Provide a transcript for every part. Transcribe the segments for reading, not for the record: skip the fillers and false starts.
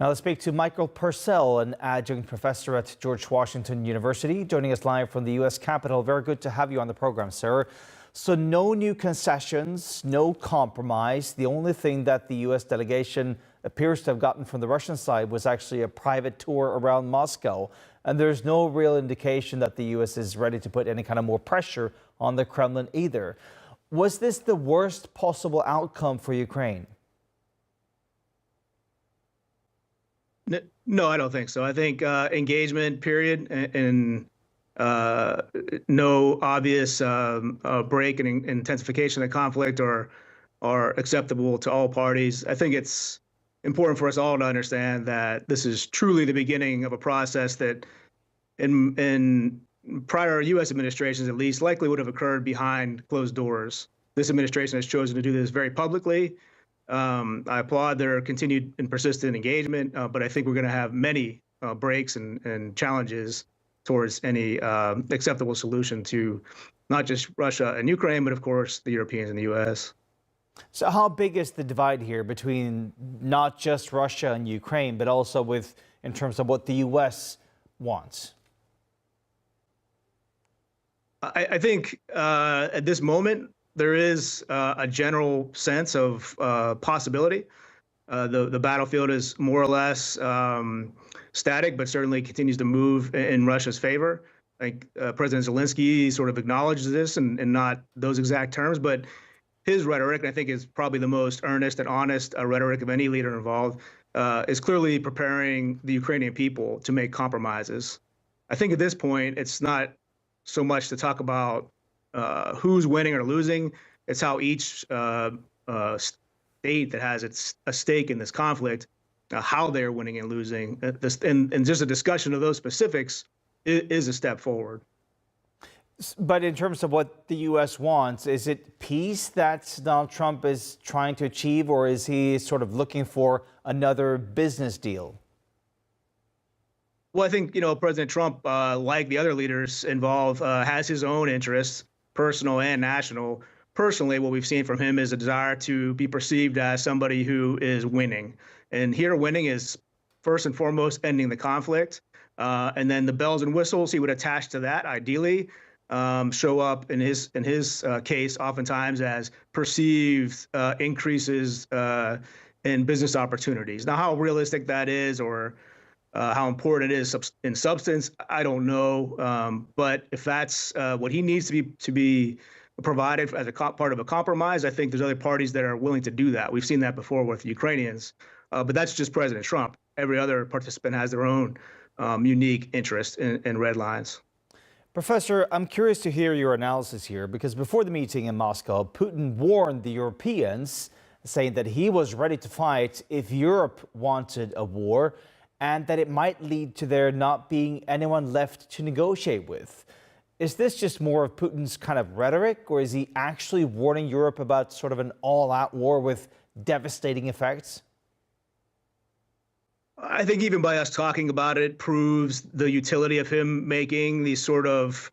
Now let's speak to Michael Purcell, an adjunct professor at George Washington University, joining us live from the U.S. Capitol. Very good to have you on the program, sir. So no new concessions, no compromise. The only thing that the U.S. delegation appears to have gotten from the Russian side was actually a private tour around Moscow. And there's no real indication that the U.S. is ready to put any kind of more pressure on the Kremlin either. Was this the worst possible outcome for Ukraine? No, I don't think so. I think engagement, period, and no obvious break and intensification of conflict are acceptable to all parties. I think it's important for us all to understand that this is truly the beginning of a process that in prior U.S. administrations, at least, likely would have occurred behind closed doors. This administration has chosen to do this very publicly. I applaud their continued and persistent engagement, but I think we're going to have many breaks and challenges towards any acceptable solution to not just Russia and Ukraine, but of course the Europeans and the U.S. So how big is the divide here between not just Russia and Ukraine, but also in terms of what the U.S. wants? I think at this moment, there is a general sense of possibility. The battlefield is more or less static, but certainly continues to move in Russia's favor. I think President Zelensky sort of acknowledges this and not those exact terms, but his rhetoric, and I think is probably the most earnest and honest rhetoric of any leader involved, is clearly preparing the Ukrainian people to make compromises. I think at this point, it's not so much to talk about who's winning or losing. It's how each state that has a stake in this conflict, how they're winning and losing. And just a discussion of those specifics is a step forward. But in terms of what the U.S. wants, is it peace that Donald Trump is trying to achieve, or is he sort of looking for another business deal? Well, I think, President Trump, like the other leaders involved, has his own interests, personal and national. Personally, what we've seen from him is a desire to be perceived as somebody who is winning. And here winning is first and foremost ending the conflict. And then the bells and whistles he would attach to that, ideally, show up in his case oftentimes as perceived increases in business opportunities. Now, how realistic that is, or how important it is in substance, I don't know. But if that's what he needs to be provided as a part of a compromise, I think there's other parties that are willing to do that. We've seen that before with the Ukrainians. But that's just President Trump. Every other participant has their own unique interest in red lines. Professor, I'm curious to hear your analysis here, because before the meeting in Moscow, Putin warned the Europeans, saying that he was ready to fight if Europe wanted a war, and that it might lead to there not being anyone left to negotiate with. Is this just more of Putin's kind of rhetoric, or is he actually warning Europe about sort of an all-out war with devastating effects? I think even by us talking about it proves the utility of him making these sort of,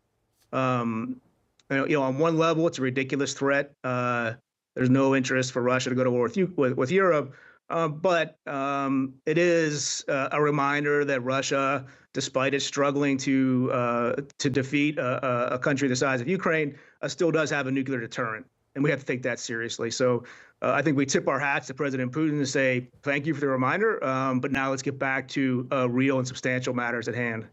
on one level, it's a ridiculous threat. There's no interest for Russia to go to war with Europe. But it is a reminder that Russia, despite it struggling to defeat a country the size of Ukraine, still does have a nuclear deterrent. And we have to take that seriously. So I think we tip our hats to President Putin and say, thank you for the reminder. But now let's get back to real and substantial matters at hand.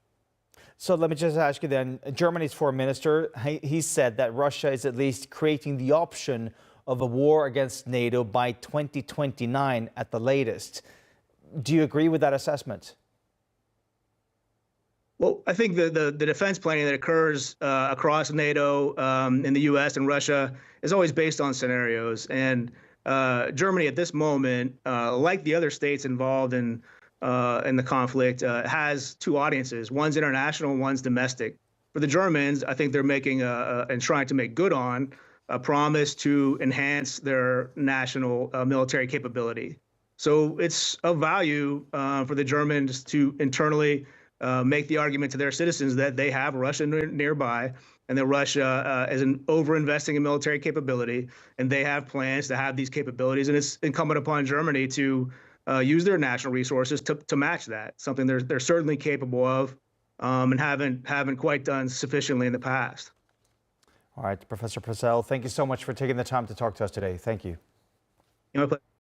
So let me just ask you then, Germany's foreign minister, he said that Russia is at least creating the option of a war against NATO by 2029 at the latest. Do you agree with that assessment? Well, I think the defense planning that occurs across NATO, in the U.S. and Russia, is always based on scenarios. And Germany at this moment, like the other states involved in the conflict, has two audiences. One's international, one's domestic. For the Germans, I think they're making and trying to make good on a promise to enhance their national military capability. So it's of value for the Germans to internally make the argument to their citizens that they have Russia nearby, and that Russia is over-investing in military capability, and they have plans to have these capabilities. And it's incumbent upon Germany to use their national resources to match that, something they're certainly capable of, and haven't quite done sufficiently in the past. All right, Professor Purcell, thank you so much for taking the time to talk to us today. Thank you. You know,